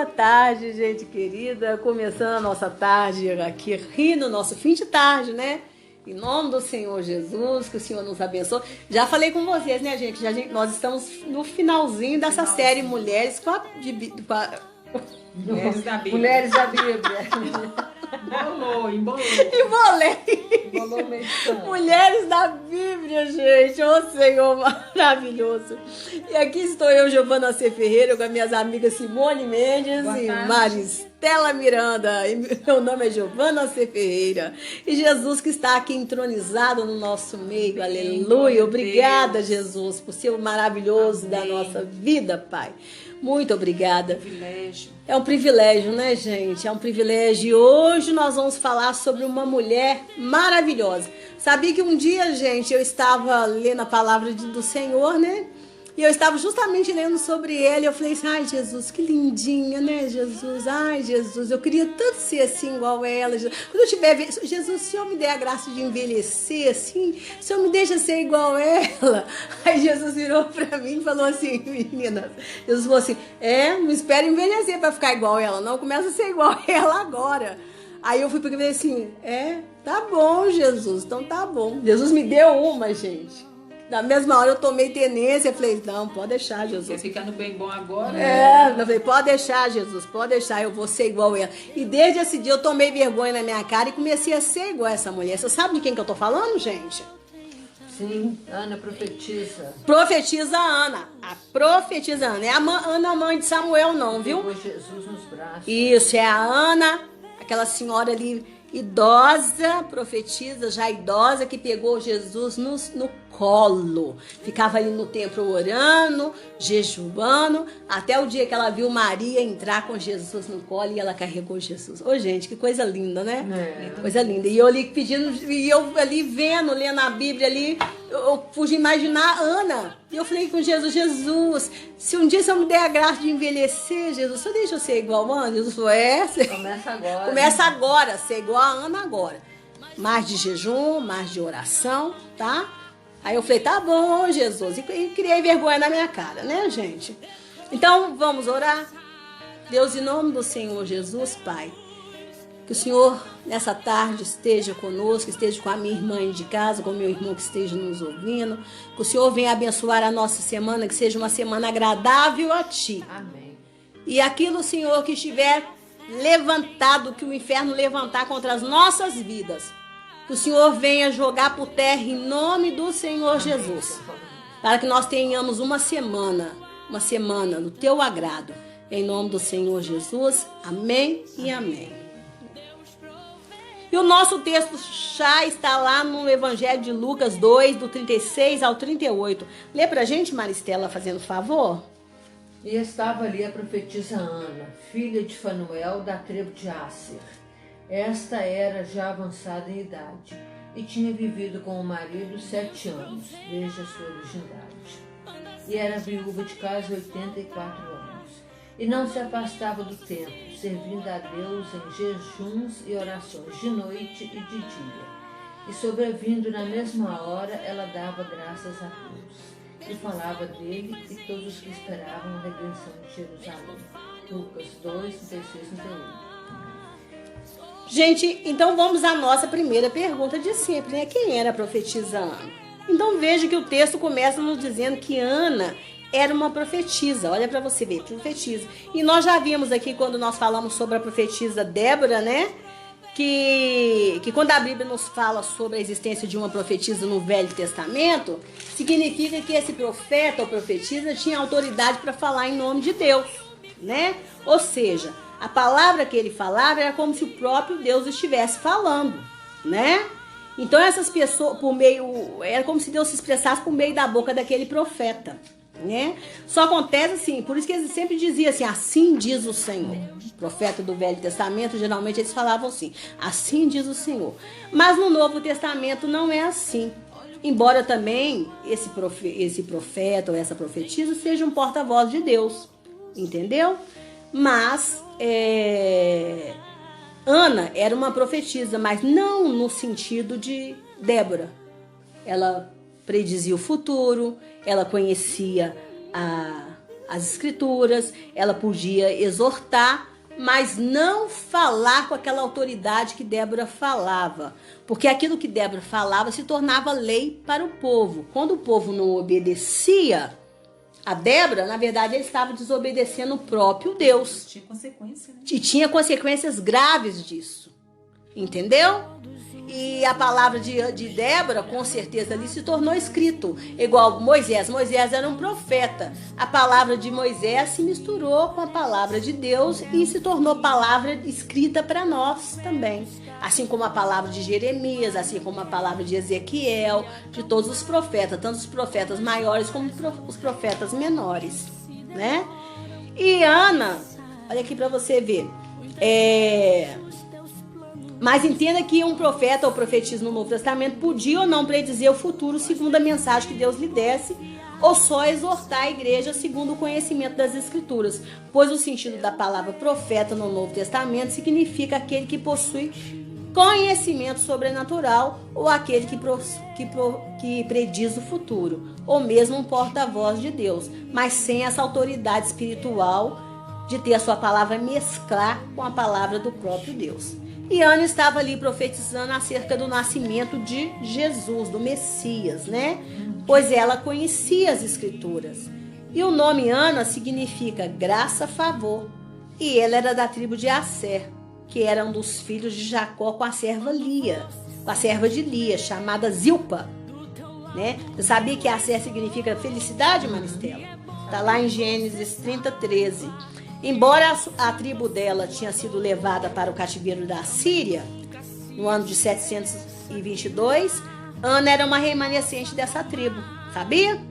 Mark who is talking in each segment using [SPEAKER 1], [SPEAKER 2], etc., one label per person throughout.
[SPEAKER 1] tarde, gente querida. Começando a nossa tarde aqui, rindo, nosso fim de tarde, né? Em nome do Senhor Jesus, que o Senhor nos abençoe. Já falei com vocês, né, gente? Nós estamos no finalzinho dessa série Mulheres
[SPEAKER 2] Mulheres da Bíblia.
[SPEAKER 1] Mulheres da Bíblia.
[SPEAKER 2] Embolou.
[SPEAKER 1] Embolou meio de Mulheres da Bíblia, gente. Ô Senhor maravilhoso. E aqui estou eu, Giovana C. Ferreira, com as minhas amigas Simone Mendes e Maristela Miranda. E meu nome é Giovana C. Ferreira. E Jesus que está aqui entronizado no nosso meio. Aleluia. Obrigada, Jesus, por ser o maravilhoso da nossa vida, Pai. Muito obrigada. É um privilégio, né, gente? É um privilégio. E hoje nós vamos falar sobre uma mulher maravilhosa. Sabia que um dia, gente, eu estava lendo a palavra do Senhor, né? E eu estava justamente lendo sobre ele. Eu falei assim, ai, Jesus, que lindinha, né, Jesus? Ai, Jesus, eu queria tanto ser assim, igual ela. Quando eu tiver... Jesus, se o Senhor me der a graça de envelhecer assim, o Senhor me deixa ser igual ela. Aí Jesus virou pra mim e falou assim, meninas, Jesus falou assim, não espera envelhecer pra ficar igual ela, não. Começa a ser igual ela agora. Aí eu fui porque falei assim, tá bom, Jesus, então tá bom. Jesus me deu uma, gente. Na mesma hora eu tomei tenência, falei, não, pode deixar, Jesus.
[SPEAKER 2] Você ficando bem bom agora?
[SPEAKER 1] Eu falei, pode deixar, Jesus, pode deixar, eu vou ser igual ela. E desde esse dia eu tomei vergonha na minha cara e comecei a ser igual essa mulher. Você sabe de quem que eu tô falando, gente?
[SPEAKER 3] Sim, Ana profetiza.
[SPEAKER 1] Profetiza Ana. A profetiza Ana. É a Ana, mãe de Samuel, não, viu?
[SPEAKER 3] Pegou Jesus nos braços.
[SPEAKER 1] Isso, é a Ana, aquela senhora ali idosa, profetisa, já idosa, que pegou Jesus no colo. Ficava ali no templo orando, jejuando, até o dia que ela viu Maria entrar com Jesus no colo e ela carregou Jesus. Ô, gente, que coisa linda, né? Coisa linda. E eu ali pedindo, e eu ali vendo, lendo a Bíblia ali, eu pude imaginar Ana. E eu falei com Jesus, Jesus, se um dia o Senhor me der a graça de envelhecer, Jesus, só deixa eu ser igual a Ana? Jesus falou,
[SPEAKER 3] Começa agora.
[SPEAKER 1] Começa agora, ser igual a Ana agora. Mais de jejum, mais de oração, tá? Aí eu falei, tá bom, Jesus. E criei vergonha na minha cara, né, gente? Então, vamos orar? Deus, em nome do Senhor Jesus, Pai, que o Senhor, nessa tarde, esteja conosco, esteja com a minha irmã de casa, com o meu irmão que esteja nos ouvindo. Que o Senhor venha abençoar a nossa semana, que seja uma semana agradável a Ti.
[SPEAKER 3] Amém.
[SPEAKER 1] E aquilo, Senhor, que estiver levantado, que o inferno levantar contra as nossas vidas, que o Senhor venha jogar por terra em nome do Senhor Amém, Jesus. Para que nós tenhamos uma semana do Teu agrado. Em nome do Senhor Jesus. Amém e amém. E o nosso texto já está lá no Evangelho de Lucas 2, do 36 ao 38. Lê pra gente, Maristela, fazendo favor.
[SPEAKER 3] E estava ali a profetisa Ana, filha de Fanuel, da tribo de Asser. Esta era já avançada em idade e tinha vivido com o marido 7 anos, desde a sua virgindade. E era viúva de quase 84 anos. E não se afastava do templo, servindo a Deus em jejuns e orações de noite e de dia. E sobrevindo na mesma hora, ela dava graças a Deus. E falava dele e todos os que esperavam a redenção de Jerusalém. Lucas 2, 36 e 38.
[SPEAKER 1] Gente, então vamos à nossa primeira pergunta de sempre, né? Quem era a profetisa Ana? Então veja que o texto começa nos dizendo que Ana era uma profetisa. Olha para você ver, profetisa. E nós já vimos aqui quando nós falamos sobre a profetisa Débora, né? Que quando a Bíblia nos fala sobre a existência de uma profetisa no Velho Testamento, significa que esse profeta ou profetisa tinha autoridade para falar em nome de Deus, né? Ou seja, a palavra que ele falava era como se o próprio Deus estivesse falando, né? Então essas pessoas, era como se Deus se expressasse por meio da boca daquele profeta, né? Só acontece assim, por isso que eles sempre diziam assim diz o Senhor. Profeta do Velho Testamento, geralmente eles falavam assim diz o Senhor. Mas no Novo Testamento não é assim. Embora também esse profeta ou essa profetisa seja um porta-voz de Deus, entendeu? Mas Ana era uma profetisa, mas não no sentido de Débora. Ela predizia o futuro, ela conhecia as escrituras, ela podia exortar, mas não falar com aquela autoridade que Débora falava. Porque aquilo que Débora falava se tornava lei para o povo. Quando o povo não obedecia a Débora, na verdade, ele estava desobedecendo o próprio Deus.
[SPEAKER 2] Tinha consequência, né?
[SPEAKER 1] E tinha consequências graves disso. Entendeu? E a palavra de Débora, com certeza, ali se tornou escrito. Igual Moisés. Moisés era um profeta. A palavra de Moisés se misturou com a palavra de Deus e se tornou palavra escrita para nós também. Assim como a palavra de Jeremias, assim como a palavra de Ezequiel, de todos os profetas, tanto os profetas maiores como os profetas menores, né? E Ana, olha aqui para você ver. Mas entenda que um profeta ou profetisa no Novo Testamento podia ou não predizer o futuro segundo a mensagem que Deus lhe desse, ou só exortar a igreja segundo o conhecimento das Escrituras, pois o sentido da palavra profeta no Novo Testamento significa aquele que possui conhecimento sobrenatural ou aquele que prediz o futuro, ou mesmo um porta-voz de Deus, mas sem essa autoridade espiritual de ter a sua palavra mesclar com a palavra do próprio Deus. E Ana estava ali profetizando acerca do nascimento de Jesus, do Messias, né? Pois ela conhecia as Escrituras. E o nome Ana significa graça, favor. E ela era da tribo de Asser, que era um dos filhos de Jacó com a serva Lia, com a serva de Lia, chamada Zilpa, né? Você sabia que Asser significa felicidade, Maristela? Está lá em Gênesis 30, 13. Embora a tribo dela tinha sido levada para o cativeiro da Síria, no ano de 722, Ana era uma remanescente dessa tribo, sabia?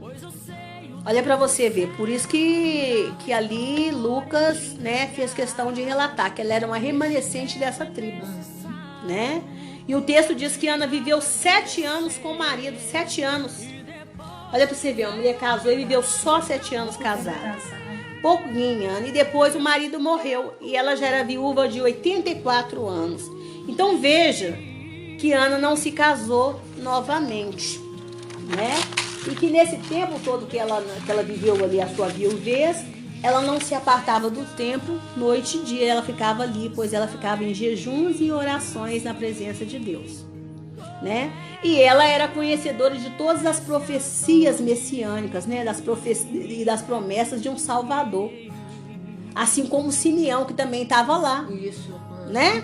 [SPEAKER 1] Olha para você ver, por isso que ali Lucas, né, fez questão de relatar que ela era uma remanescente dessa tribo, né? E o texto diz que Ana viveu 7 anos com o marido, 7 anos. Olha para você ver, a mulher casou e viveu só 7 anos casada. Pouquinho, Ana, e depois o marido morreu e ela já era viúva de 84 anos. Então veja que Ana não se casou novamente, né? E que nesse tempo todo que ela viveu ali a sua viuvez, ela não se apartava do templo noite e dia, ela ficava ali, pois ela ficava em jejuns e orações na presença de Deus, né? E ela era conhecedora de todas as profecias messiânicas, né? E das promessas de um Salvador. Assim como Simeão, que também estava lá. Isso. Né?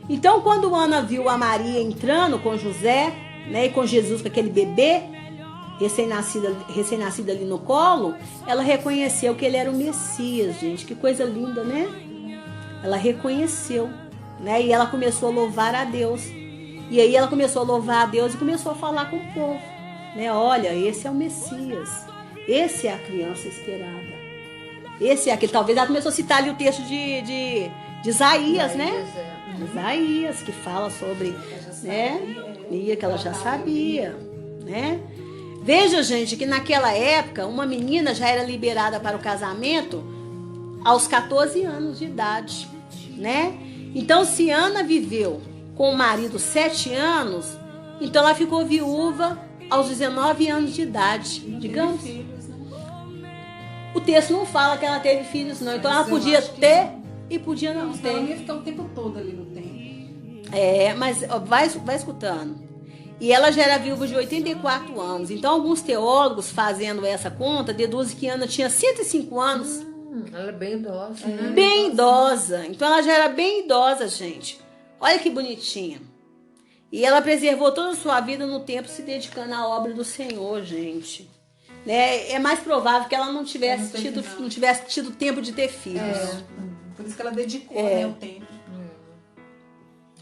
[SPEAKER 1] Então, quando Ana viu a Maria entrando com José, né? E com Jesus, com aquele bebê recém-nascido ali no colo, ela reconheceu que ele era o Messias, gente. Que coisa linda, né? Ela reconheceu, né? E ela começou a louvar a Deus. E aí ela começou a louvar a Deus e começou a falar com o povo, né? Olha, esse é o Messias, esse é a criança esperada, esse é aquele. Talvez ela começou a citar ali o texto de Isaías, né? Isaías, que fala sobre, né? E que ela já sabia, né? Veja, gente, que naquela época uma menina já era liberada para o casamento aos 14 anos de idade, né? Então, se Ana viveu com o marido 7 anos, então ela ficou viúva aos 19 anos de idade, digamos. O texto não fala que ela teve filhos, não. Então ela podia ter e podia não ter.
[SPEAKER 2] Ela ia ficar o tempo todo ali no templo.
[SPEAKER 1] Mas ó, vai escutando. E ela já era viúva de 84 anos. Então alguns teólogos, fazendo essa conta, deduzem que Ana tinha 105 anos.
[SPEAKER 3] Ela é bem idosa, né?
[SPEAKER 1] Bem idosa. Então ela já era bem idosa, gente. Olha que bonitinha. E ela preservou toda a sua vida no tempo se dedicando à obra do Senhor, gente. Né? É mais provável que ela não tivesse tido tempo de ter filhos.
[SPEAKER 2] Por isso que ela dedicou, né, o tempo.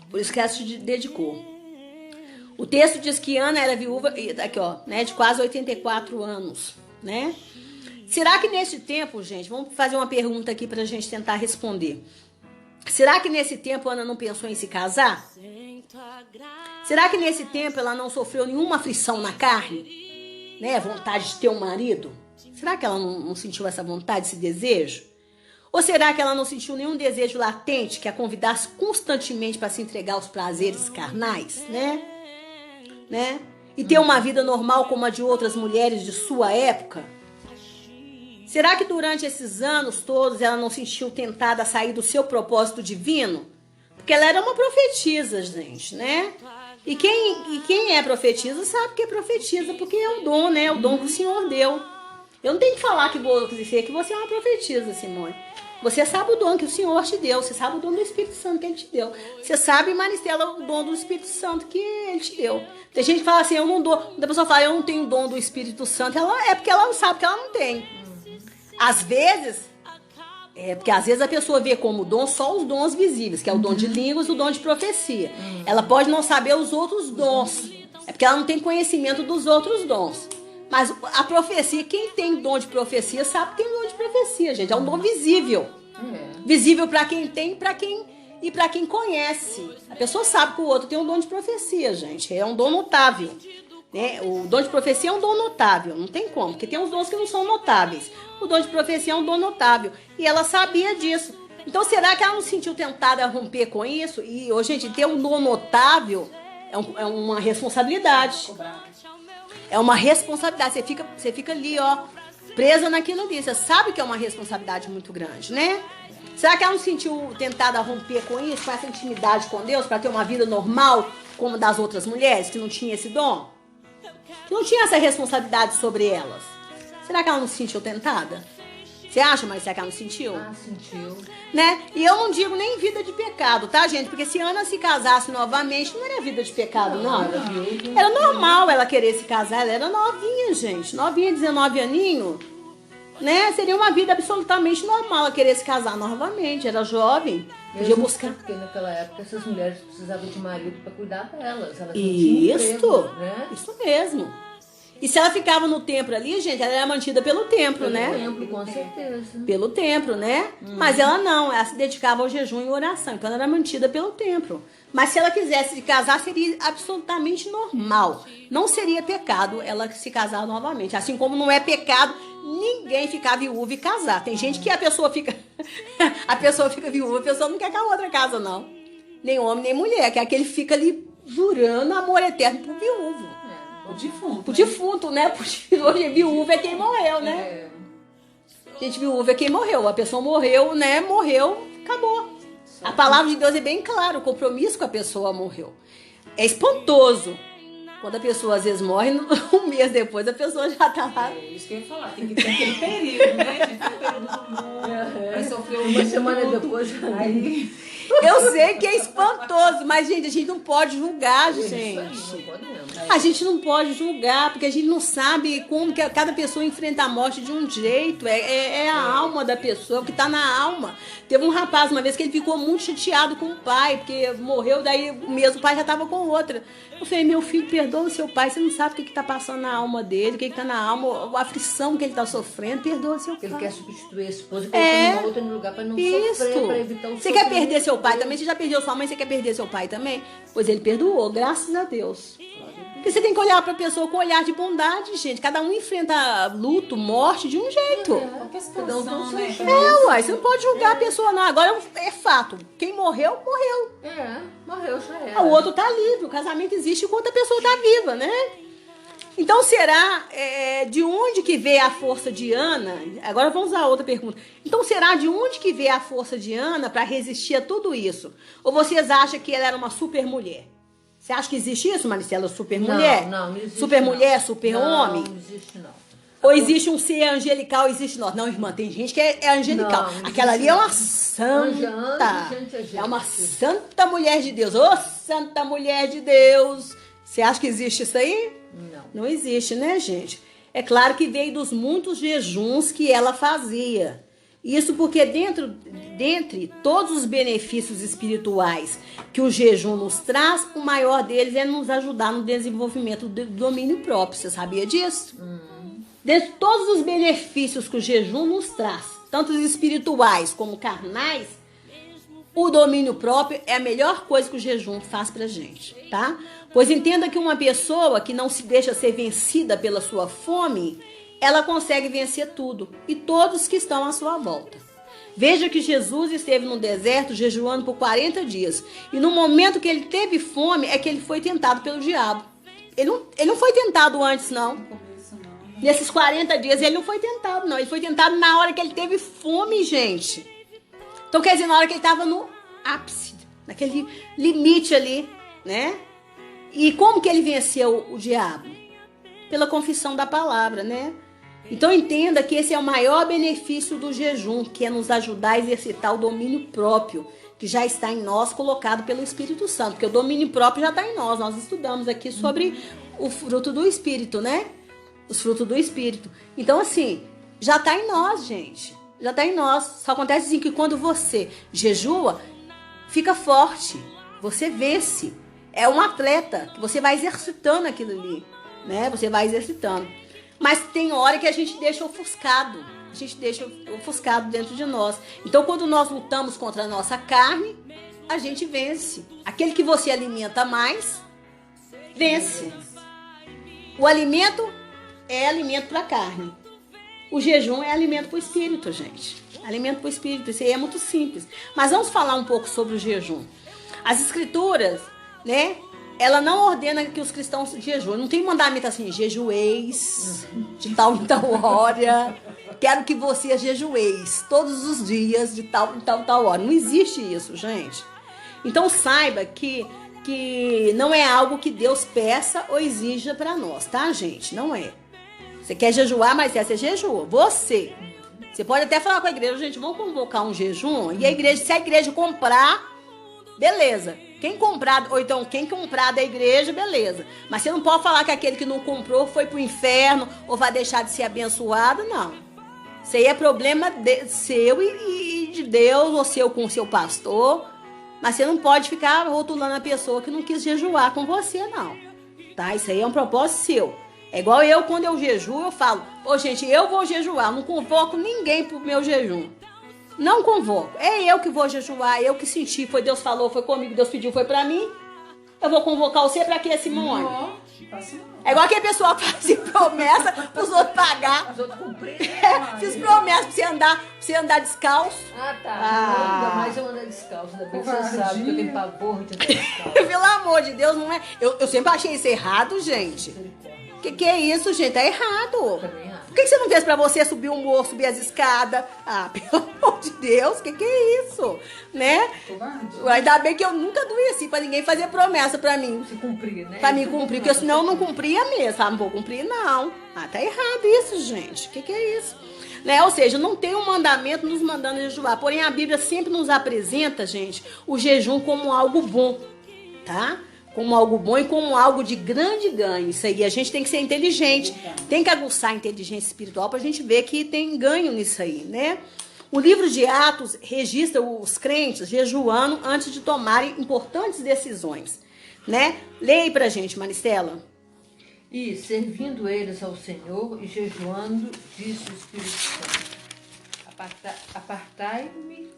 [SPEAKER 1] Por isso que ela se dedicou. O texto diz que Ana era viúva, aqui ó, né, de quase 84 anos, né? Será que nesse tempo, gente, vamos fazer uma pergunta aqui pra gente tentar responder. Será que nesse tempo Ana não pensou em se casar? Será que nesse tempo ela não sofreu nenhuma aflição na carne? Né? Vontade de ter um marido? Será que ela não sentiu essa vontade, esse desejo? Ou será que ela não sentiu nenhum desejo latente que a convidasse constantemente para se entregar aos prazeres carnais? Né? E ter uma vida normal como a de outras mulheres de sua época? Será que durante esses anos todos ela não se sentiu tentada a sair do seu propósito divino? Porque ela era uma profetisa, gente, né? E quem é profetisa sabe que é profetisa, porque é um dom, né? É o dom que o Senhor deu. Eu não tenho que falar que você é uma profetisa, Simone. Você sabe o dom que o Senhor te deu. Você sabe o dom do Espírito Santo que Ele te deu. Você sabe, Maristela, o dom do Espírito Santo que Ele te deu. Tem gente que fala assim, eu não dou. Quando a pessoa fala, eu não tenho o dom do Espírito Santo, é porque ela não sabe que ela não tem. Às vezes, porque às vezes a pessoa vê como dom só os dons visíveis, que é o dom de línguas e o dom de profecia. Ela pode não saber os outros dons. É porque ela não tem conhecimento dos outros dons. Mas a profecia, quem tem dom de profecia sabe que tem dom de profecia, gente. É um dom visível. Visível para quem tem e para quem conhece. A pessoa sabe que o outro tem um dom de profecia, gente. É um dom notável. Né? O dom de profecia é um dom notável. Não tem como, porque tem uns dons que não são notáveis. O dom de profecia é um dom notável. E ela sabia disso. Então, será que ela não se sentiu tentada a romper com isso? E, gente, ter um dom notável é uma responsabilidade. É uma responsabilidade. Você fica ali, ó, presa naquilo ali. Você sabe que é uma responsabilidade muito grande, né? Será que ela não se sentiu tentada a romper com isso, com essa intimidade com Deus, para ter uma vida normal como das outras mulheres que não tinha esse dom? Que não tinha essa responsabilidade sobre elas? Será que ela não se sentiu tentada? Você acha, Marcia, que ela não sentiu?
[SPEAKER 3] Ah, sentiu.
[SPEAKER 1] Né? E eu não digo nem vida de pecado, tá, gente? Porque se Ana se casasse novamente, não era vida de pecado, não. Era normal ela querer se casar. Ela era novinha, gente. Novinha, 19 aninhos. Né? Seria uma vida absolutamente normal ela querer se casar novamente. Era jovem. Podia buscar.
[SPEAKER 3] Porque naquela época essas mulheres precisavam de marido para cuidar delas. Elas não tinham
[SPEAKER 1] Isso.
[SPEAKER 3] emprego, né?
[SPEAKER 1] Isso mesmo. E se ela ficava no templo ali, gente, ela era mantida pelo templo, né?
[SPEAKER 3] Pelo templo, com certeza.
[SPEAKER 1] Pelo templo, né? Mas ela não, ela se dedicava ao jejum e oração. Então ela era mantida pelo templo. Mas se ela quisesse se casar, seria absolutamente normal. Não seria pecado ela se casar novamente. Assim como não é pecado ninguém ficar viúva e casar. Tem gente que a pessoa fica viúva, a pessoa não quer que a outra casa, não. Nem homem, nem mulher. Que é aquele que fica ali jurando amor eterno pro viúvo.
[SPEAKER 2] O defunto.
[SPEAKER 1] O defunto, né? Porque hoje viúva é quem morreu, né? Gente, viúva é quem morreu. A pessoa morreu, né? Morreu, acabou. A palavra de Deus é bem clara. O compromisso com a pessoa morreu. É espantoso. Quando a pessoa às vezes morre, um mês depois a pessoa já tá lá.
[SPEAKER 2] É isso que eu ia falar. Tem que ter aquele período, né? Tem que ter o período do mundo. Vai sofrer
[SPEAKER 3] uma semana depois.
[SPEAKER 2] Aí...
[SPEAKER 1] Eu sei que é espantoso, mas, gente, a gente não pode julgar, gente. A gente não pode julgar, porque a gente não sabe como que cada pessoa enfrenta a morte de um jeito. É a alma da pessoa, o que tá na alma. Teve um rapaz uma vez que ele ficou muito chateado com o pai, porque morreu, daí mesmo o pai já tava com outra. Eu falei, meu filho, perdoa o seu pai, você não sabe o que tá passando na alma dele, o que tá na alma, a aflição que ele tá sofrendo, perdoa seu pai.
[SPEAKER 3] Ele quer substituir a esposa, colocando uma outra no lugar pra não sofrer, pra evitar o sofrimento.
[SPEAKER 1] Você quer perder seu pai também? Você já perdeu sua mãe, você quer perder seu pai também? Pois ele perdoou, graças a Deus. Porque você tem que olhar pra pessoa com um olhar de bondade, gente. Cada um enfrenta luto, morte de um jeito.
[SPEAKER 2] Qualquer situação, né?
[SPEAKER 1] Uai, você não pode julgar a pessoa, não. Agora é fato. Quem morreu, morreu.
[SPEAKER 3] Morreu, já era.
[SPEAKER 1] O outro tá livre, o casamento existe enquanto a pessoa tá viva, né? Então, será de onde que veio a força de Ana? Agora vamos a outra pergunta. Então, será de onde que veio a força de Ana para resistir a tudo isso? Ou vocês acham que ela era uma super mulher? Você acha que existe isso, Maricela? Super mulher?
[SPEAKER 3] Não existe.
[SPEAKER 1] Super mulher, super homem?
[SPEAKER 3] Não existe, não.
[SPEAKER 1] Ou existe um ser angelical, existe nós? Não, irmã, tem gente que é angelical.
[SPEAKER 3] Não
[SPEAKER 1] aquela ali é uma santa. É uma santa mulher de Deus. Ô, santa mulher de Deus. Você acha que existe isso aí? Não existe, né, gente? É claro que veio dos muitos jejuns que ela fazia. Isso porque dentre todos os benefícios espirituais que o jejum nos traz, o maior deles é nos ajudar no desenvolvimento do domínio próprio. Você sabia disso? Dentre todos os benefícios que o jejum nos traz, tanto os espirituais como carnais, o domínio próprio é a melhor coisa que o jejum faz pra gente, tá? Pois entenda que uma pessoa que não se deixa ser vencida pela sua fome, ela consegue vencer tudo e todos que estão à sua volta. Veja que Jesus esteve no deserto jejuando por 40 dias. E no momento que ele teve fome, é que ele foi tentado pelo diabo. Ele não foi tentado antes, não. Nesses 40 dias ele não foi tentado, não. Ele foi tentado na hora que ele teve fome, gente. Então, quer dizer, na hora que ele estava no ápice, naquele limite ali, né? E como que ele venceu o diabo? Pela confissão da palavra, né? Então, entenda que esse é o maior benefício do jejum, que é nos ajudar a exercitar o domínio próprio, que já está em nós, colocado pelo Espírito Santo. Porque o domínio próprio já está em nós. Nós estudamos aqui sobre o fruto do Espírito, né? Os frutos do Espírito. Então, assim, já está em nós, gente. Já está em nós. Só acontece assim que quando você jejua, fica forte. Você vence. É um atleta que você vai exercitando aquilo ali, né? Você vai exercitando. Mas tem hora que a gente deixa ofuscado. A gente deixa ofuscado dentro de nós. Então, quando nós lutamos contra a nossa carne, a gente vence. Aquele que você alimenta mais, vence. O alimento é alimento para a carne. O jejum é alimento para o espírito, gente. Alimento para o espírito. Isso aí é muito simples. Mas vamos falar um pouco sobre o jejum. As escrituras, né? Ela não ordena que os cristãos jejuem. Não tem mandamento assim, jejueis de tal em tal hora. Quero que você jejueis todos os dias de tal em tal hora. Não existe isso, gente. Então saiba que não é algo que Deus peça ou exija para nós, tá, gente? Não é. Você quer jejuar, mas você jejua. Você pode até falar com a igreja, gente, vamos convocar um jejum. E a igreja, se a igreja comprar, beleza. Quem comprar, ou então quem comprar da igreja, beleza. Mas você não pode falar que aquele que não comprou foi pro inferno ou vai deixar de ser abençoado, não. Isso aí é problema seu e de Deus, ou seu com o seu pastor. Mas você não pode ficar rotulando a pessoa que não quis jejuar com você, não. Tá? Isso aí é um propósito seu. É igual eu, quando eu jejuo, eu falo, gente, eu vou jejuar, não convoco ninguém pro meu jejum. Não convoco. É eu que vou jejuar, eu que senti, foi Deus falou, foi comigo, Deus pediu, foi pra mim. Eu vou convocar você pra quê, Simone? É igual aquele pessoal que faz promessa pros outros pagar.
[SPEAKER 3] Os outros cumpriram.
[SPEAKER 1] Fiz promessa pra você andar descalço.
[SPEAKER 3] Ah, tá. Ainda mais eu andar descalço. Ainda bem que você sabe que eu tenho pavor de andar descalço.
[SPEAKER 1] Pelo amor de Deus, não é. Eu sempre achei isso errado, gente. Que é isso, gente? Tá errado.
[SPEAKER 3] Também errado.
[SPEAKER 1] Por que você não fez pra você subir o morro, subir as escadas? Ah, pelo amor de Deus, que é isso? Né? Ainda bem que eu nunca adoeci pra ninguém fazer promessa pra mim.
[SPEAKER 3] Se cumprir, né?
[SPEAKER 1] Pra mim cumprir, porque senão eu não cumpria mesmo. Ah, não vou cumprir, não. Ah, tá errado isso, gente. Que é isso? Né? Ou seja, não tem um mandamento nos mandando jejuar. Porém, a Bíblia sempre nos apresenta, gente, o jejum como algo bom, tá? Como algo bom e como algo de grande ganho. Isso aí, a gente tem que ser inteligente, tem que aguçar a inteligência espiritual pra gente ver que tem ganho nisso aí, né? O livro de Atos registra os crentes jejuando antes de tomarem importantes decisões, né? Leia aí pra gente, Maristela.
[SPEAKER 3] E, servindo eles ao Senhor e jejuando, disse o Espírito Santo, apartai-me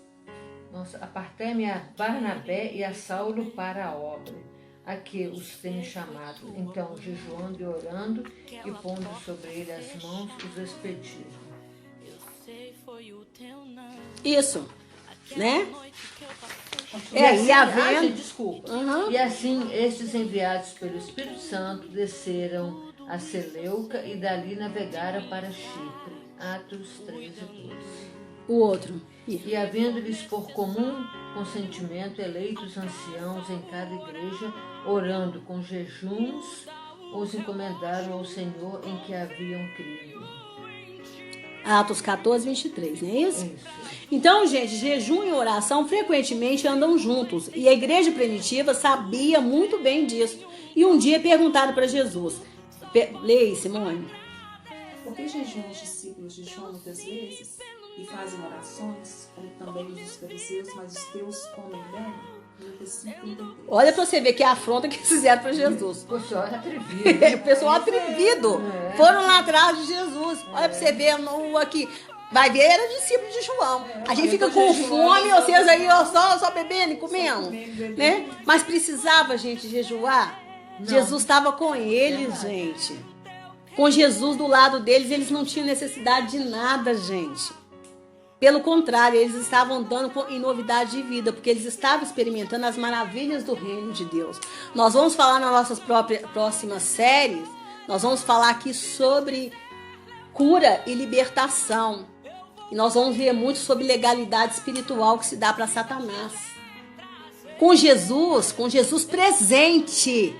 [SPEAKER 3] a Barnabé e a Saulo para a obra a que os tenho chamado. Então, jejuando e orando e pondo sobre ele as mãos, os expediram.
[SPEAKER 1] Isso, né?
[SPEAKER 3] Desculpa. E assim, estes enviados pelo Espírito Santo desceram a Seleuca e dali navegaram para Chipre. Atos 13:12.
[SPEAKER 1] O outro.
[SPEAKER 3] E havendo-lhes por comum consentimento eleitos anciãos em cada igreja, orando com jejuns, os encomendaram ao Senhor em que haviam crido.
[SPEAKER 1] Atos 14:23, não é isso?
[SPEAKER 3] Isso.
[SPEAKER 1] Então, gente, jejum e oração frequentemente andam juntos. E a igreja primitiva sabia muito bem disso. E um dia perguntaram para Jesus. Leia, Simone.
[SPEAKER 2] Por que jejuam os discípulos jejuam muitas vezes e fazem orações, como também os fariseus, mas os teus comem bem?
[SPEAKER 1] Olha pra você ver que afronta que fizeram pra Jesus.
[SPEAKER 3] O pessoal é atrevido.
[SPEAKER 1] O pessoal atrevido. Foram lá atrás de Jesus. Olha pra você ver aqui. Vai ver, era discípulo de João. A gente fica com fome, vocês aí só bebendo e comendo. Né? Mas precisava, gente, jejuar? Não. Jesus estava com eles, gente. Com Jesus do lado deles, eles não tinham necessidade de nada, gente. Pelo contrário, eles estavam andando em novidade de vida, porque eles estavam experimentando as maravilhas do reino de Deus. Nós vamos falar nas nossas próximas séries, nós vamos falar aqui sobre cura e libertação. E nós vamos ver muito sobre legalidade espiritual que se dá para Satanás. Com Jesus presente,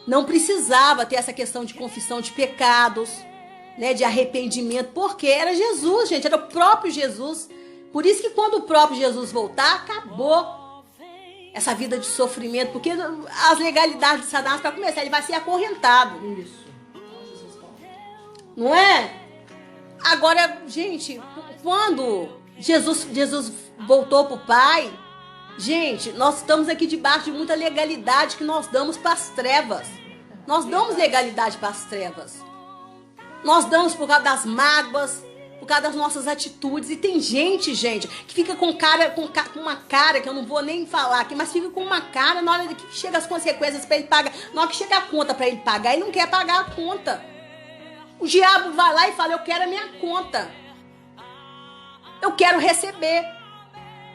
[SPEAKER 1] não precisava ter essa questão de confissão de pecados, né, de arrependimento, porque era Jesus, gente, era o próprio Jesus. Por isso que quando o próprio Jesus voltar, acabou essa vida de sofrimento, porque as legalidades de Satanás, para começar, ele vai ser acorrentado.
[SPEAKER 3] Isso.
[SPEAKER 1] Não é? Agora, gente, quando Jesus voltou para o Pai, gente, nós estamos aqui debaixo de muita legalidade que nós damos para as trevas. Nós damos legalidade para as trevas. Nós damos por causa das mágoas, por causa das nossas atitudes. E tem gente, que fica com uma cara que eu não vou nem falar aqui, mas fica com uma cara na hora que chega as consequências para ele pagar. Na hora que chega a conta para ele pagar, ele não quer pagar a conta. O diabo vai lá e fala, eu quero a minha conta. Eu quero receber.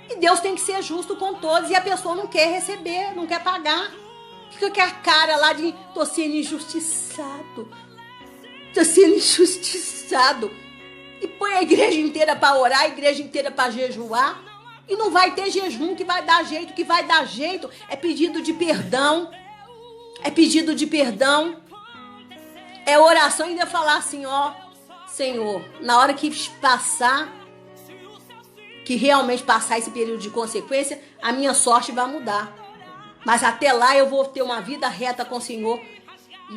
[SPEAKER 1] E Deus tem que ser justo com todos. E a pessoa não quer receber, não quer pagar. Fica com a cara lá de, tô sendo injustiçado. Tô sendo injustiçado. E põe a igreja inteira para orar, a igreja inteira para jejuar. E não vai ter jejum que vai dar jeito. O que vai dar jeito é pedido de perdão. É pedido de perdão. É oração, ainda falar assim, ó, Senhor, na hora que passar, que realmente passar esse período de consequência, a minha sorte vai mudar. Mas até lá eu vou ter uma vida reta com o Senhor.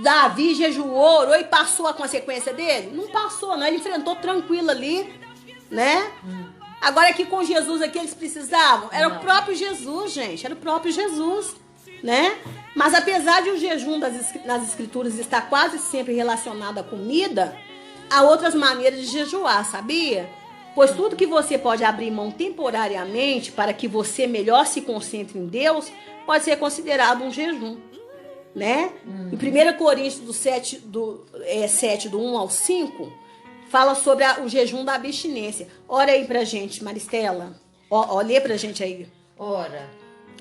[SPEAKER 1] Davi jejuou, orou e passou a consequência dele? Não passou, não. Ele enfrentou tranquilo ali, né? Agora aqui com Jesus aqui eles precisavam. Era o próprio Jesus, gente. Era o próprio Jesus, né? Mas apesar de o jejum nas escrituras estar quase sempre relacionado à comida, há outras maneiras de jejuar, sabia? Pois tudo que você pode abrir mão temporariamente para que você melhor se concentre em Deus, pode ser considerado um jejum, né? Em 1 Coríntios 7, do 1 ao 5, fala sobre o jejum da abstinência. Ora aí pra gente, Maristela. Lê pra gente aí.
[SPEAKER 3] Ora,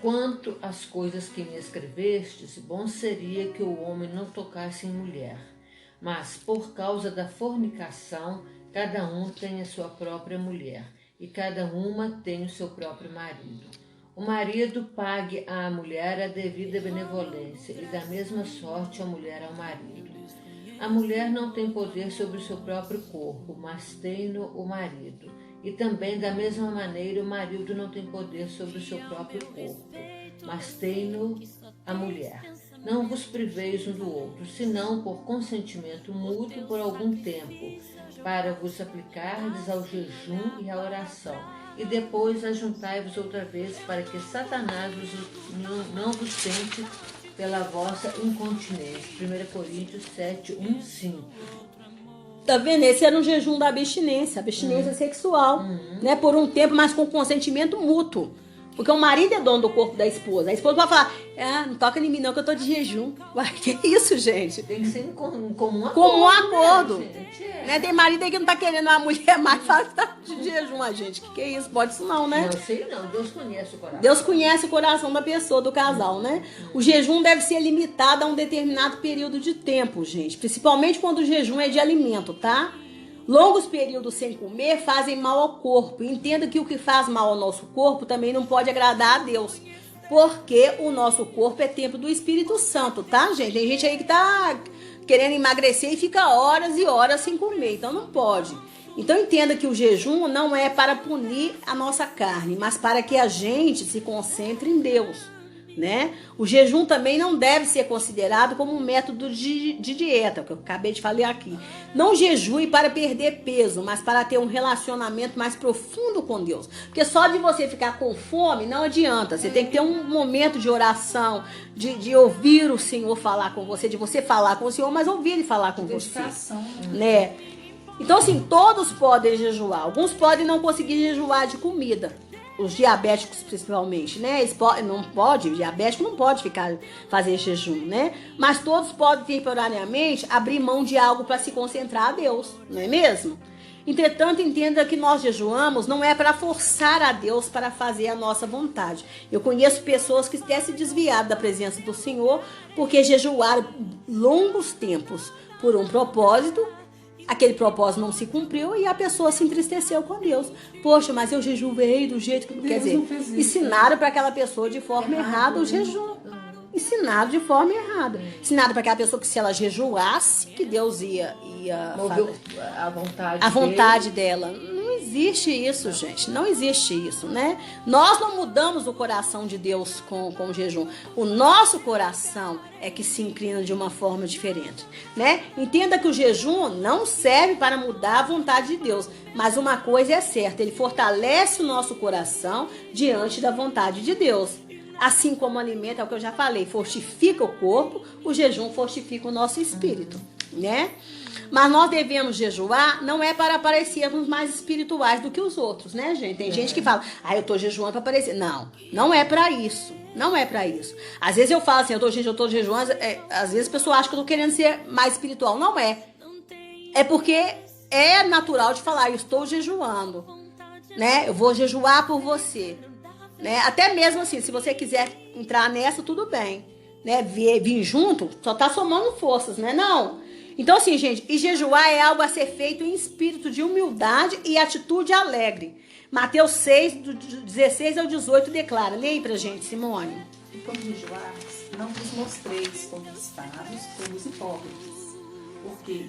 [SPEAKER 3] quanto às coisas que me escrevestes, bom seria que o homem não tocasse em mulher. Mas por causa da fornicação, cada um tem a sua própria mulher, e cada uma tem o seu próprio marido. O marido pague à mulher a devida benevolência, e da mesma sorte a mulher ao marido. A mulher não tem poder sobre o seu próprio corpo, mas tem-no o marido. E também, da mesma maneira, o marido não tem poder sobre o seu próprio corpo, mas tem-no a mulher. Não vos priveis um do outro, senão por consentimento mútuo por algum tempo, para vos aplicardes ao jejum e à oração. E depois ajuntai-vos outra vez, para que Satanás não vos tente pela vossa incontinência. 1 Coríntios 7, 1, 5.
[SPEAKER 1] Tá vendo? Esse era um jejum da abstinência sexual, né? Por um tempo, mas com consentimento mútuo. Porque o marido é dono do corpo da esposa. A esposa vai falar, não toca em mim não, que eu tô de jejum. Uai, que isso, gente?
[SPEAKER 3] Tem que ser em comum acordo.
[SPEAKER 1] Comum acordo.
[SPEAKER 3] Né,
[SPEAKER 1] né? Tem marido aí que não tá querendo uma mulher mais, fala que tá de jejum, a gente. Que é isso? Pode isso não, né?
[SPEAKER 3] Não sei não, Deus conhece o coração.
[SPEAKER 1] Deus conhece o coração da pessoa, do casal, né? O jejum deve ser limitado a um determinado período de tempo, gente. Principalmente quando o jejum é de alimento, tá? Longos períodos sem comer fazem mal ao corpo. Entenda que o que faz mal ao nosso corpo também não pode agradar a Deus. Porque o nosso corpo é templo do Espírito Santo, tá, gente? Tem gente aí que tá querendo emagrecer e fica horas e horas sem comer. Então não pode. Então entenda que o jejum não é para punir a nossa carne, mas para que a gente se concentre em Deus, né? O jejum também não deve ser considerado como um método de dieta, que eu acabei de falar aqui. Não jejue para perder peso, mas para ter um relacionamento mais profundo com Deus. Porque só de você ficar com fome não adianta. Você tem que ter um momento de oração, de ouvir o Senhor falar com você, de você falar com o Senhor, mas ouvir Ele falar com você, né? Então assim, todos podem jejuar. Alguns podem não conseguir jejuar de comida. Os diabéticos principalmente, né? Eles o diabético não pode fazer jejum, né? Mas todos podem temporariamente abrir mão de algo para se concentrar a Deus, não é mesmo? Entretanto, entenda que nós jejuamos não é para forçar a Deus para fazer a nossa vontade. Eu conheço pessoas que até se desviaram da presença do Senhor porque jejuaram longos tempos por um propósito aquele propósito não se cumpriu e a pessoa se entristeceu com Deus. Poxa, mas eu jejuei do jeito que... Quer dizer, ensinaram para aquela pessoa de forma errada o jejum. Ensinado de forma errada. Ensinado para aquela pessoa que se ela jejuasse, que Deus ia
[SPEAKER 3] mover a
[SPEAKER 1] vontade dela. Não existe isso, gente. Não existe isso, né? Nós não mudamos o coração de Deus com o jejum. O nosso coração é que se inclina de uma forma diferente, né? Entenda que o jejum não serve para mudar a vontade de Deus. Mas uma coisa é certa, ele fortalece o nosso coração diante da vontade de Deus. Assim como o alimento, é o que eu já falei, fortifica o corpo, o jejum fortifica o nosso espírito, né? Mas nós devemos jejuar, não é para parecermos mais espirituais do que os outros, né, gente? Tem gente que fala, eu tô jejuando para parecer. Não, não é para isso. Não é para isso. Às vezes eu falo assim, eu tô jejuando, às vezes a pessoa acha que eu tô querendo ser mais espiritual. Não é. É porque é natural de falar, eu estou jejuando, né? Eu vou jejuar por você. Né? Até mesmo assim, se você quiser entrar nessa, tudo bem, né? Vir junto, só tá somando forças, né? Não. Então assim, gente, e jejuar é algo a ser feito em espírito de humildade e atitude alegre. Mateus 6, do 16 ao 18 declara. Leia aí pra gente, Simone.
[SPEAKER 2] E quando jejuares, não vos mostreis conquistados como os hipócritas, porque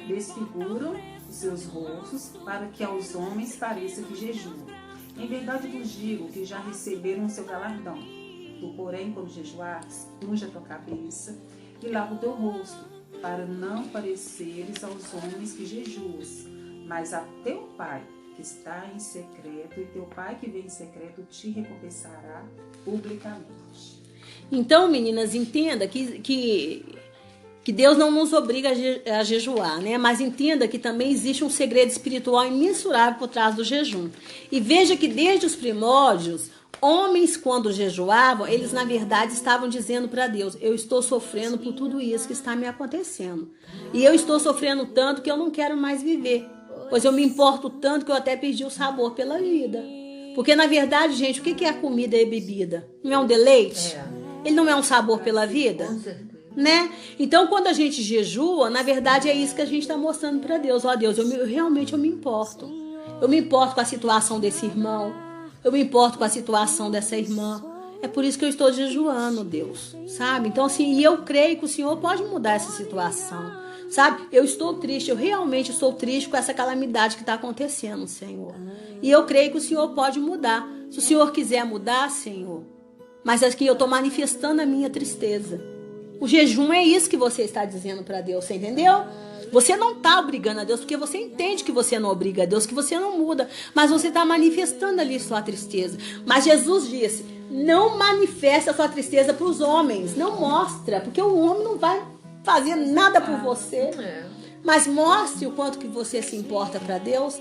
[SPEAKER 2] desfiguram os seus rostos para que aos homens pareça que jejuam. Em verdade vos digo que já receberam o seu galardão. Tu, porém, quando jejuares, unge a tua cabeça e lava o teu rosto, para não pareceres aos homens que jejuas, mas a teu Pai que está em secreto, e teu Pai que vem em secreto te recompensará publicamente.
[SPEAKER 1] Então, meninas, entenda que Deus não nos obriga a jejuar, né? Mas entenda que também existe um segredo espiritual imensurável por trás do jejum. E veja que desde os primórdios, homens quando jejuavam, eles na verdade estavam dizendo para Deus, eu estou sofrendo por tudo isso que está me acontecendo. E eu estou sofrendo tanto que eu não quero mais viver. Pois eu me importo tanto que eu até perdi o sabor pela vida. Porque na verdade, gente, o que é a comida e a bebida? Não é um deleite? Ele não é um sabor pela vida?
[SPEAKER 3] Com certeza.
[SPEAKER 1] Né? Então, quando a gente jejua, na verdade é isso que a gente está mostrando para Deus. Ó Deus, realmente eu me importo. Eu me importo com a situação desse irmão. Eu me importo com a situação dessa irmã. É por isso que eu estou jejuando, Deus. Sabe? Então, assim, e eu creio que o Senhor pode mudar essa situação. Sabe? Eu estou triste, eu realmente estou triste com essa calamidade que está acontecendo, Senhor. E eu creio que o Senhor pode mudar. Se o Senhor quiser mudar, Senhor. Mas aqui eu estou manifestando a minha tristeza. O jejum é isso que você está dizendo para Deus, você entendeu? Você não está obrigando a Deus, porque você entende que você não obriga a Deus, que você não muda, mas você está manifestando ali sua tristeza. Mas Jesus disse, não manifesta a sua tristeza para os homens, não mostra, porque o homem não vai fazer nada por você, mas mostre o quanto que você se importa para Deus.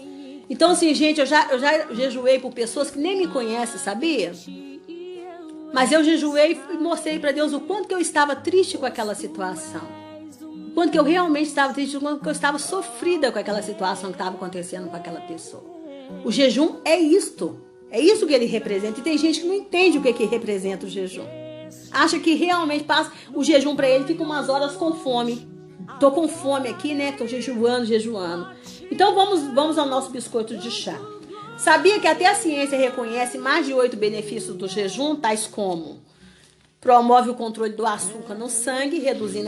[SPEAKER 1] Então assim, gente, eu já jejuei por pessoas que nem me conhecem, sabia? Mas eu jejuei e mostrei para Deus o quanto que eu estava triste com aquela situação. O quanto que eu realmente estava triste, o quanto que eu estava sofrida com aquela situação que estava acontecendo com aquela pessoa. O jejum é isto. É isso que ele representa. E tem gente que não entende o que representa o jejum. Acha que realmente passa o jejum para ele, fica umas horas com fome. Tô com fome aqui, né? Tô jejuando. Então vamos ao nosso biscoito de chá. Sabia que até a ciência reconhece mais de 8 benefícios do jejum, tais como promove o controle do açúcar no sangue, reduzindo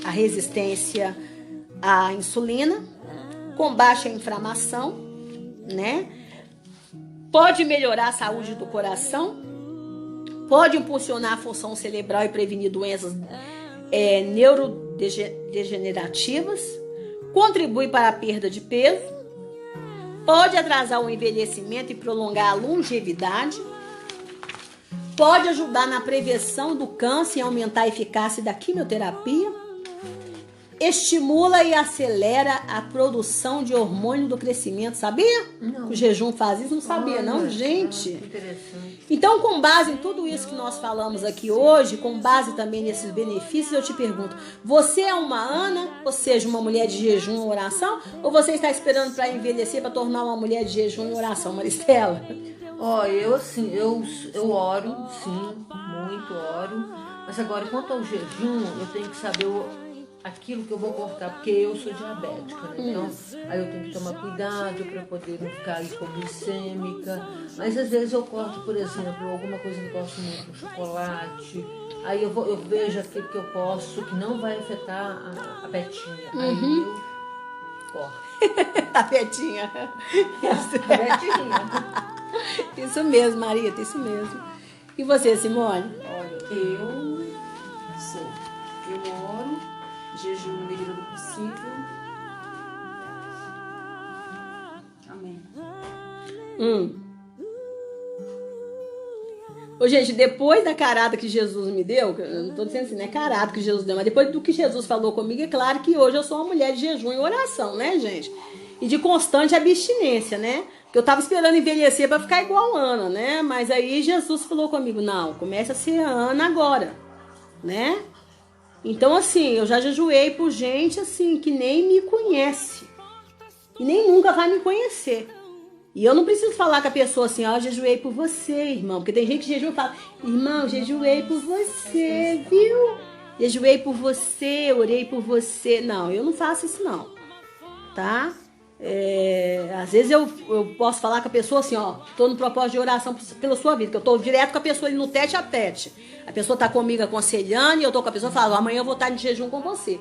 [SPEAKER 1] a resistência à insulina, combate a inflamação, né? Pode melhorar a saúde do coração, pode impulsionar a função cerebral e prevenir doenças neurodegenerativas, contribui para a perda de peso, pode atrasar o envelhecimento e prolongar a longevidade. Pode ajudar na prevenção do câncer e aumentar a eficácia da quimioterapia. Estimula e acelera a produção de hormônio do crescimento. Sabia?
[SPEAKER 3] Não.
[SPEAKER 1] O jejum faz isso? Não sabia, não, gente.
[SPEAKER 3] Interessante.
[SPEAKER 1] Então, com base em tudo isso que nós falamos aqui hoje, com base também nesses benefícios, eu te pergunto, você é uma Ana, ou seja, uma mulher de jejum e oração, ou você está esperando para envelhecer, para tornar uma mulher de jejum e oração, Maristela?
[SPEAKER 3] Eu assim, eu oro, sim, muito oro, mas agora quanto ao jejum, eu tenho que saber aquilo que eu vou cortar, porque eu sou diabética, né? Então, aí eu tenho que tomar cuidado para poder não ficar hipoglicêmica. Mas às vezes eu corto, por exemplo, alguma coisa que eu gosto muito, um chocolate. Aí eu vejo aquilo que eu posso, que não vai afetar a Betinha. Aí eu corto.
[SPEAKER 1] A Betinha.
[SPEAKER 3] A Betinha.
[SPEAKER 1] Isso mesmo, Marita, isso mesmo. E você, Simone?
[SPEAKER 2] Olha, eu oro, jejuo na medida do possível. Amém.
[SPEAKER 1] Ô, gente, depois da carada que Jesus me deu, eu não tô dizendo assim, né? Carada que Jesus deu, mas depois do que Jesus falou comigo, é claro que hoje eu sou uma mulher de jejum e oração, né, gente? E de constante abstinência, né? Porque eu tava esperando envelhecer para ficar igual a Ana, né? Mas aí Jesus falou comigo, não, comece a ser a Ana agora, né? Então, assim, eu já jejuei por gente, assim, que nem me conhece. E nem nunca vai me conhecer. E eu não preciso falar com a pessoa assim, ó, jejuei por você, irmão. Porque tem gente que jejua e fala, irmão, jejuei por você, viu? Jejuei por você, orei por você. Não, eu não faço isso não, tá? Às vezes eu posso falar com a pessoa assim, ó, tô no propósito de oração pela sua vida, que eu tô direto com a pessoa ali no tete a tete. A pessoa tá comigo aconselhando e eu tô com a pessoa e falo, amanhã eu vou estar de jejum com você.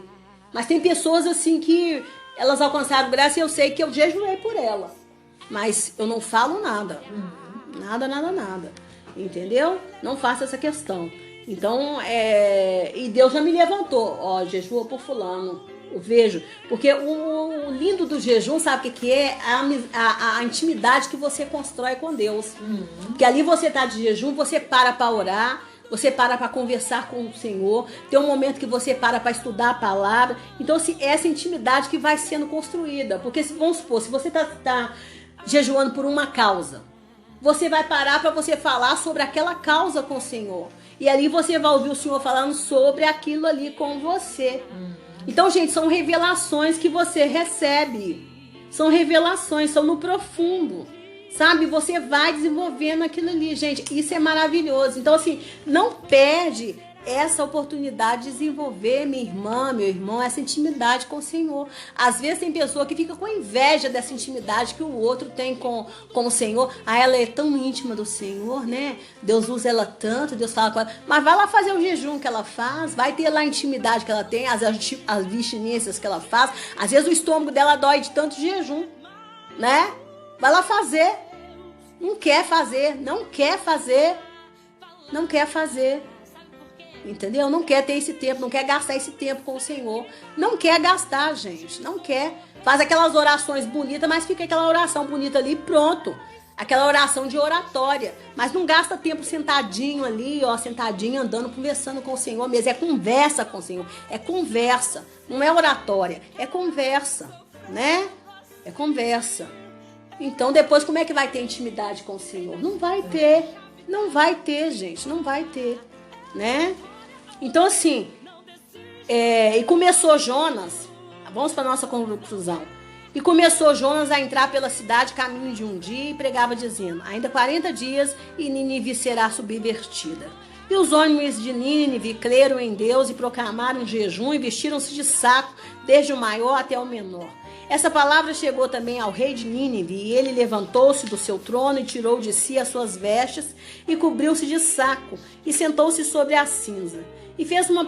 [SPEAKER 1] Mas tem pessoas assim que elas alcançaram graça e eu sei que eu jejuei por ela. Mas eu não falo nada. Nada. Entendeu? Não faço essa questão. Então, e Deus já me levantou. Ó, jejua por fulano. Eu vejo. Porque o lindo do jejum, sabe o que é? A intimidade que você constrói com Deus. Porque ali você tá de jejum, você para orar. Você para conversar com o Senhor. Tem um momento que você para estudar a palavra. Então, assim, essa intimidade que vai sendo construída. Porque, vamos supor, se você tá jejuando por uma causa, você vai parar para você falar sobre aquela causa com o Senhor. E ali você vai ouvir o Senhor falando sobre aquilo ali com você. Então, gente, são revelações que você recebe. São revelações, são no profundo. Sabe? Você vai desenvolvendo aquilo ali, gente. Isso é maravilhoso. Então, assim, não perde essa oportunidade de desenvolver, minha irmã, meu irmão, essa intimidade com o Senhor. Às vezes tem pessoa que fica com inveja dessa intimidade que o outro tem com o Senhor. Ah, ela é tão íntima do Senhor, né? Deus usa ela tanto, Deus fala com ela. Mas vai lá fazer o jejum que ela faz, vai ter lá a intimidade que ela tem, as abstinências que ela faz. Às vezes o estômago dela dói de tanto jejum, né? Vai lá fazer. Não quer fazer. Entendeu? Não quer ter esse tempo, não quer gastar esse tempo com o Senhor. Não quer gastar, gente. Não quer. Faz aquelas orações bonitas, mas fica aquela oração bonita ali e pronto. Aquela oração de oratória. Mas não gasta tempo sentadinho ali, ó, sentadinho, andando, conversando com o Senhor mesmo. É conversa com o Senhor. É conversa. Não é oratória. É conversa, né? É conversa. Então, depois, como é que vai ter intimidade com o Senhor? Não vai ter. Não vai ter, gente. Não vai ter, né? Então, assim, e começou Jonas, vamos para nossa conclusão, e começou Jonas a entrar pela cidade, caminho de um dia, e pregava dizendo, ainda 40 dias e Nínive será subvertida. E os homens de Nínive creram em Deus e proclamaram jejum e vestiram-se de saco, desde o maior até o menor. Essa palavra chegou também ao rei de Nínive, e ele levantou-se do seu trono e tirou de si as suas vestes e cobriu-se de saco e sentou-se sobre a cinza. E fez uma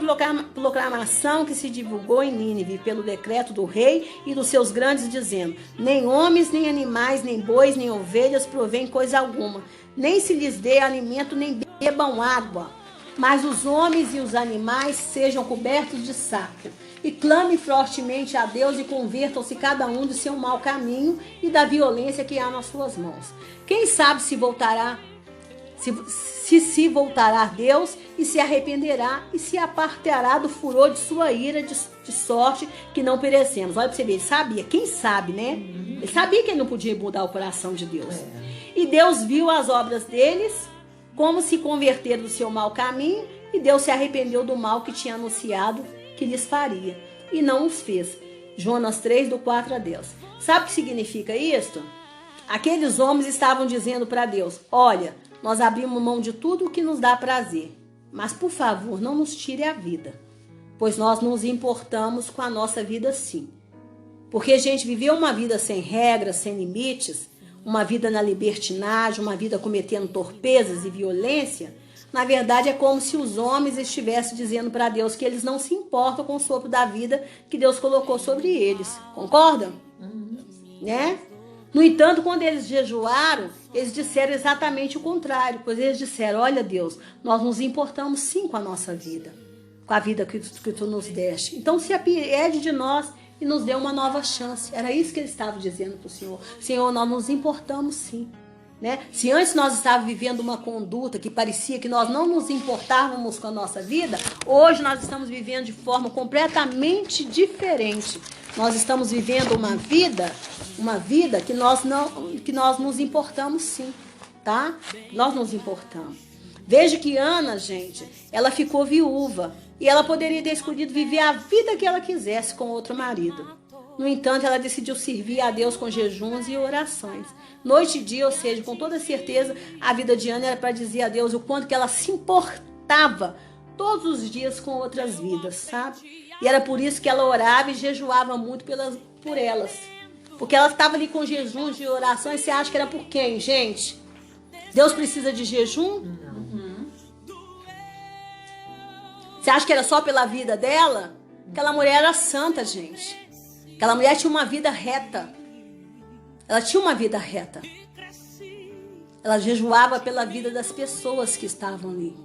[SPEAKER 1] proclamação que se divulgou em Nínive pelo decreto do rei e dos seus grandes, dizendo, nem homens, nem animais, nem bois, nem ovelhas provém coisa alguma, nem se lhes dê alimento, nem bebam água, mas os homens e os animais sejam cobertos de saco. E clame fortemente a Deus e convertam-se cada um do seu mau caminho e da violência que há nas suas mãos. Quem sabe se voltará, se voltará a Deus e se arrependerá e se apartará do furor de sua ira, de sorte que não perecemos. Olha para você ver, ele sabia, quem sabe, né? Ele sabia que ele não podia mudar o coração de Deus. E Deus viu as obras deles, como se converteram do seu mau caminho, e Deus se arrependeu do mal que tinha anunciado que lhes faria, e não os fez. Jonas 3, do 4 a 10. Sabe o que significa isto? Aqueles homens estavam dizendo para Deus, olha, nós abrimos mão de tudo o que nos dá prazer, mas por favor, não nos tire a vida. pois nós nos importamos com a nossa vida sim. Porque, gente, viver uma vida sem regras, sem limites, uma vida na libertinagem, uma vida cometendo torpezas e violência, na verdade é como se os homens estivessem dizendo para Deus que eles não se importam com o sopro da vida que Deus colocou sobre eles. Concordam? Né? No entanto, quando eles jejuaram, eles disseram exatamente o contrário, pois eles disseram, olha Deus, nós nos importamos sim com a nossa vida, com a vida que tu nos deste. Então se apiede de nós e nos dê uma nova chance. Era isso que eles estavam dizendo para o Senhor. Senhor, nós nos importamos sim. Né? Se antes nós estávamos vivendo uma conduta que parecia que nós não nos importávamos com a nossa vida, hoje nós estamos vivendo de forma completamente diferente. Nós estamos vivendo uma vida que nós nos importamos sim, tá? Nós nos importamos. Veja que Ana, gente, ela ficou viúva e ela poderia ter escolhido viver a vida que ela quisesse com outro marido. No entanto, ela decidiu servir a Deus com jejuns e orações. Noite e dia, ou seja, com toda certeza, a vida de Ana era para dizer a Deus o quanto que ela se importava todos os dias com outras vidas, sabe? E era por isso que ela orava e jejuava muito por elas. Porque ela estava ali com jejuns e orações. Você acha que era por quem, gente? Deus precisa de jejum?
[SPEAKER 3] Não.
[SPEAKER 1] Você acha que era só pela vida dela? Aquela mulher era santa, gente. Aquela mulher tinha uma vida reta. Ela tinha uma vida reta. Ela jejuava pela vida das pessoas que estavam ali.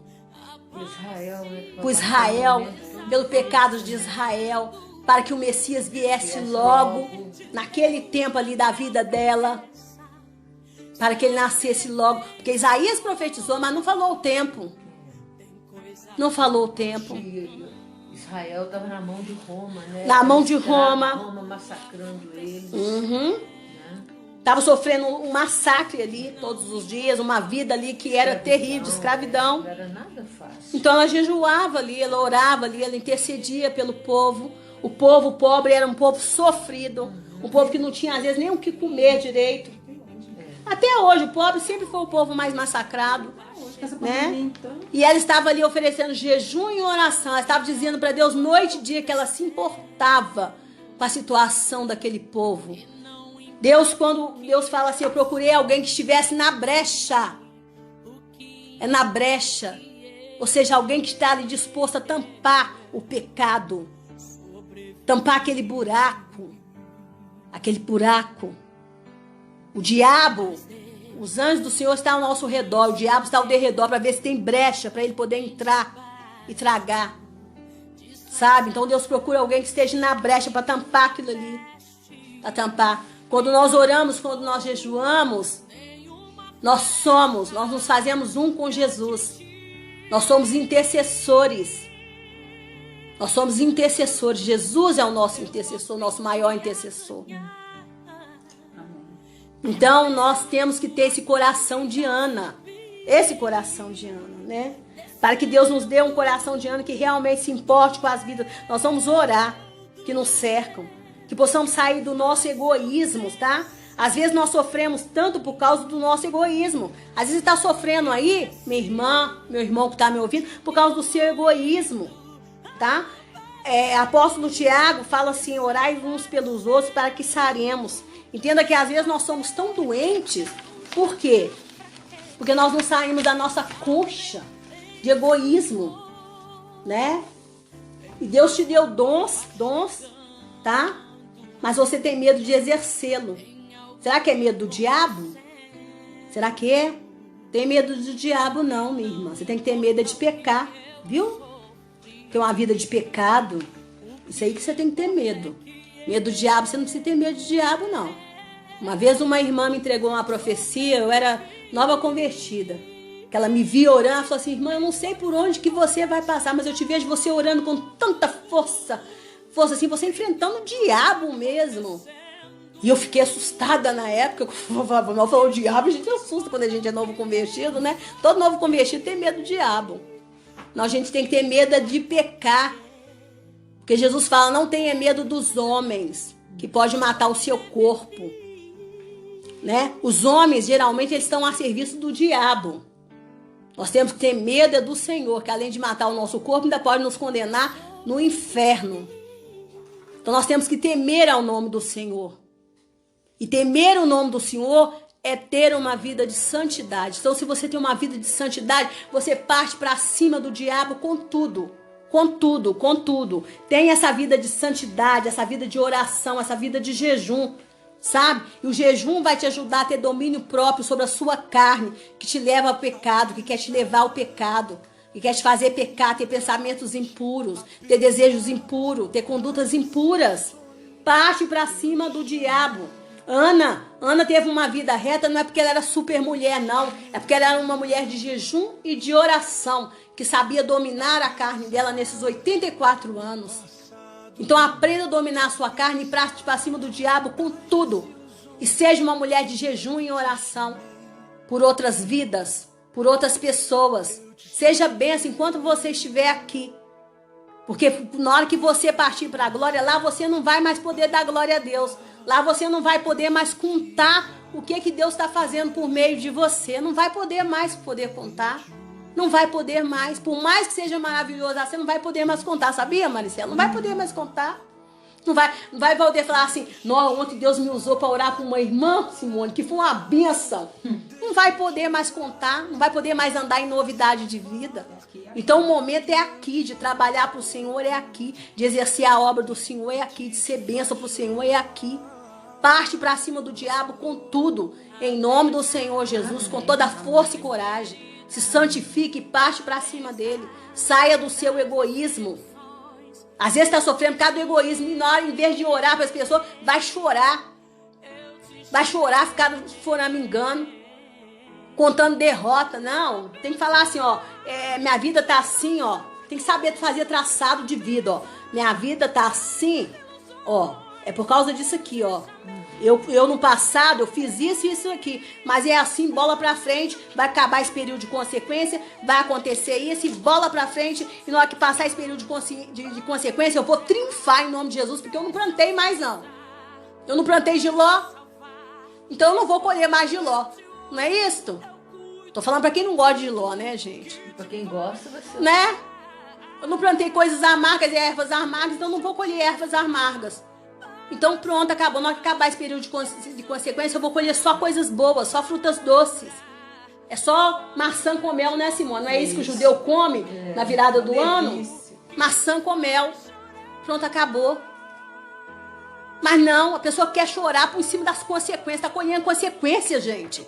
[SPEAKER 1] Por Israel, pelo pecado de Israel, para que o Messias viesse logo, naquele tempo ali da vida dela, para que ele nascesse logo. Porque Isaías profetizou, mas não falou o tempo. Não falou o tempo.
[SPEAKER 3] Israel estava na mão de Roma, né?
[SPEAKER 1] Na mão de Roma.
[SPEAKER 3] Roma massacrando eles.
[SPEAKER 1] Estava sofrendo um massacre ali todos os dias, uma vida ali que era terrível, de escravidão.
[SPEAKER 3] Não era nada fácil.
[SPEAKER 1] Então ela jejuava ali, ela orava ali, ela intercedia pelo povo. O povo pobre era um povo sofrido, um povo que não tinha às vezes nem o que comer direito. Até hoje, o pobre sempre foi o povo mais massacrado. Né? E ela estava ali oferecendo jejum e oração. Ela estava dizendo para Deus noite e dia que ela se importava com a situação daquele povo. Quando Deus fala assim, eu procurei alguém que estivesse na brecha. É na brecha. Ou seja, alguém que está ali disposto a tampar o pecado. Tampar aquele buraco. Aquele buraco. O diabo, os anjos do Senhor estão ao nosso redor. O diabo está ao derredor para ver se tem brecha para ele poder entrar e tragar. Sabe? Então Deus procura alguém que esteja na brecha para tampar aquilo ali. Para tampar. Quando nós oramos, quando nós jejuamos, nós nos fazemos um com Jesus. Nós somos intercessores. Nós somos intercessores. Jesus é o nosso intercessor, nosso maior intercessor. Então, nós temos que ter esse coração de Ana. Esse coração de Ana, né? Para que Deus nos dê um coração de Ana que realmente se importe com as vidas. Nós vamos orar, que nos cercam. Que possamos sair do nosso egoísmo, tá? Às vezes nós sofremos tanto por causa do nosso egoísmo. Às vezes você está sofrendo aí, minha irmã, meu irmão que está me ouvindo, por causa do seu egoísmo, tá? Apóstolo Tiago fala assim, orai uns pelos outros para que saremos. Entenda que às vezes nós somos tão doentes, por quê? Porque nós não saímos da nossa concha de egoísmo, né? E Deus te deu dons, tá? Mas você tem medo de exercê-lo. Será que é medo do diabo? Será que é? Tem medo do diabo não, minha irmã. Você tem que ter medo de pecar, viu? Porque uma vida de pecado, isso aí que você tem que ter medo. Medo do diabo, você não precisa ter medo de diabo, não. Uma vez uma irmã me entregou uma profecia, eu era nova convertida. Que ela me via orando, ela falou assim, irmã, eu não sei por onde que você vai passar, mas eu te vejo você orando com tanta força assim, você enfrentando o diabo mesmo. E eu fiquei assustada na época, eu falou o diabo, a gente assusta quando a gente é novo convertido, né? Todo novo convertido tem medo do diabo. A gente tem que ter medo de pecar. Porque Jesus fala, não tenha medo dos homens, que pode matar o seu corpo. Né? Os homens, geralmente, eles estão a serviço do diabo. Nós temos que ter medo do Senhor, que além de matar o nosso corpo, ainda pode nos condenar no inferno. Então nós temos que temer ao nome do Senhor. E temer o nome do Senhor é ter uma vida de santidade. Então se você tem uma vida de santidade, você parte para cima do diabo com tudo. Com tudo, com tudo. Tem essa vida de santidade, essa vida de oração, essa vida de jejum, sabe? E o jejum vai te ajudar a ter domínio próprio sobre a sua carne, que te leva ao pecado, que quer te levar ao pecado, que quer te fazer pecar, ter pensamentos impuros, ter desejos impuros, ter condutas impuras. Parte para cima do diabo. Ana teve uma vida reta, não é porque ela era super mulher, não. É porque ela era uma mulher de jejum e de oração, que sabia dominar a carne dela nesses 84 anos. Então aprenda a dominar a sua carne e parte para cima do diabo com tudo. E seja uma mulher de jejum e oração por outras vidas, por outras pessoas. Seja bênção enquanto você estiver aqui. Porque na hora que você partir para a glória, lá você não vai mais poder dar glória a Deus. Lá você não vai poder mais contar o que Deus está fazendo por meio de você. Não vai poder mais contar. Não vai poder mais. Por mais que seja maravilhoso, você não vai poder mais contar. Sabia, Maricela? Não vai poder mais contar. Não vai poder falar assim, não, ontem Deus me usou para orar por uma irmã, Simone, que foi uma benção. Não vai poder mais contar. Não vai poder mais andar em novidade de vida. Então o momento é aqui, de trabalhar para o Senhor é aqui, de exercer a obra do Senhor é aqui, de ser bênção para o Senhor é aqui. Parte para cima do diabo com tudo, em nome do Senhor Jesus, com toda a força e coragem. Se santifique e parte para cima dele. Saia do seu egoísmo. Às vezes está sofrendo por causa do egoísmo, e na hora, em vez de orar para as pessoas, vai chorar. Vai chorar, ficar choramingando, contando derrota. Não, tem que falar assim, ó, minha vida tá assim, ó. Tem que saber fazer traçado de vida, ó. Minha vida tá assim, ó. É por causa disso aqui, ó. Eu no passado, eu fiz isso e isso aqui. Mas é assim, bola pra frente. Vai acabar esse período de consequência. Vai acontecer isso e bola pra frente. E na hora que passar esse período de consequência, eu vou triunfar em nome de Jesus. Porque eu não plantei mais, não. Eu não plantei Giló. Então eu não vou colher mais Giló. Não é isso? Tô falando pra quem não gosta de Giló, né, gente?
[SPEAKER 3] Pra quem gosta, vai ser...
[SPEAKER 1] Né? Eu não plantei coisas amargas e ervas amargas. Então eu não vou colher ervas amargas. Então pronto, acabou. Na hora que acabar esse período de consequência, eu vou colher só coisas boas, só frutas doces. É só maçã com mel, né, Simone? Não é isso que o judeu come na virada do ano? Maçã com mel. Pronto, acabou. Mas não, a pessoa quer chorar por cima das consequências. Tá colhendo consequências, gente.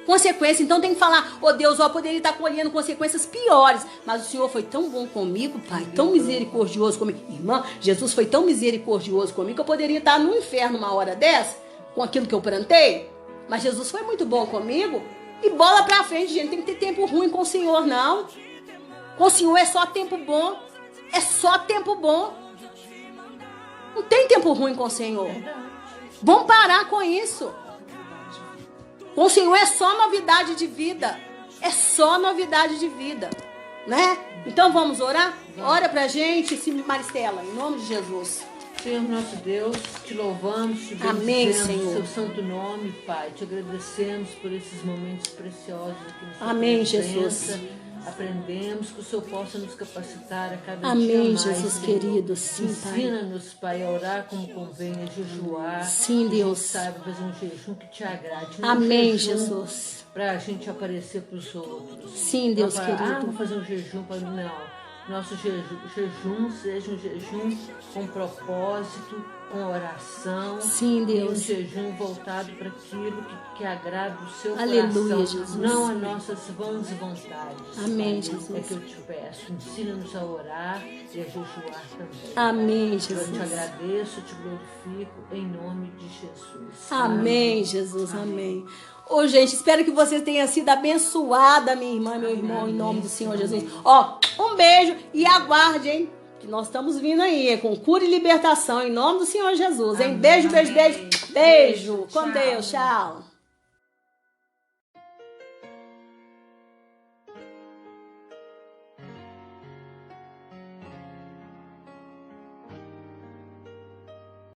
[SPEAKER 1] Consequência, então tem que falar, oh Deus, eu poderia estar colhendo consequências piores, mas o Senhor foi tão bom comigo, Pai, tão misericordioso comigo. Irmã, Jesus foi tão misericordioso comigo que eu poderia estar no inferno uma hora dessa, com aquilo que eu plantei, mas Jesus foi muito bom comigo. E bola pra frente, gente, tem que ter tempo ruim com o Senhor, não. Com o Senhor é só tempo bom, é só tempo bom. Não tem tempo ruim com o Senhor. Vamos parar com isso. Com o Senhor é só novidade de vida. É só novidade de vida. Né? Então vamos orar? Ora pra gente, Maristela, em nome de Jesus.
[SPEAKER 3] Senhor nosso Deus, te louvamos, te
[SPEAKER 1] Amém,
[SPEAKER 3] bendizemos,
[SPEAKER 1] Senhor.
[SPEAKER 3] seu santo nome, Pai. Te agradecemos por esses momentos preciosos aqui no seu
[SPEAKER 1] Amém,
[SPEAKER 3] presença.
[SPEAKER 1] Jesus.
[SPEAKER 3] Aprendemos que o Senhor possa nos capacitar a cada dia
[SPEAKER 1] Amém,
[SPEAKER 3] mais.
[SPEAKER 1] Jesus
[SPEAKER 3] Senhor.
[SPEAKER 1] querido. Sim, Pai.
[SPEAKER 3] Ensina-nos, Pai, a orar como convém, a jejuar.
[SPEAKER 1] Sim, Deus.
[SPEAKER 3] Saiba fazer um jejum que te agrade. Não
[SPEAKER 1] Amém,
[SPEAKER 3] jejum
[SPEAKER 1] Jesus.
[SPEAKER 3] para a gente aparecer para os outros.
[SPEAKER 1] Sim, Deus
[SPEAKER 3] Não para,
[SPEAKER 1] querido.
[SPEAKER 3] vou fazer um jejum para... Não. Nosso jejum seja um jejum com propósito, com oração.
[SPEAKER 1] Sim, Deus.
[SPEAKER 3] E um jejum voltado para aquilo que agrada o seu
[SPEAKER 1] Aleluia,
[SPEAKER 3] coração.
[SPEAKER 1] Jesus.
[SPEAKER 3] Não as nossas vãs vontades.
[SPEAKER 1] Amém,
[SPEAKER 3] Pai.
[SPEAKER 1] Jesus.
[SPEAKER 3] É que eu te peço. Ensina-nos a orar e a jejuar também.
[SPEAKER 1] Amém,
[SPEAKER 3] Eu te
[SPEAKER 1] Jesus.
[SPEAKER 3] agradeço, te glorifico em nome de Jesus.
[SPEAKER 1] Amém, Jesus. Amém. Ô, gente, espero que você tenha sido abençoada, minha irmã e meu irmão, em nome do Senhor Jesus. Ó, um beijo e aguarde, hein? Que nós estamos vindo aí, com cura e libertação, em nome do Senhor Jesus, hein? Beijo, beijo, beijo. Beijo. Com Deus. Tchau.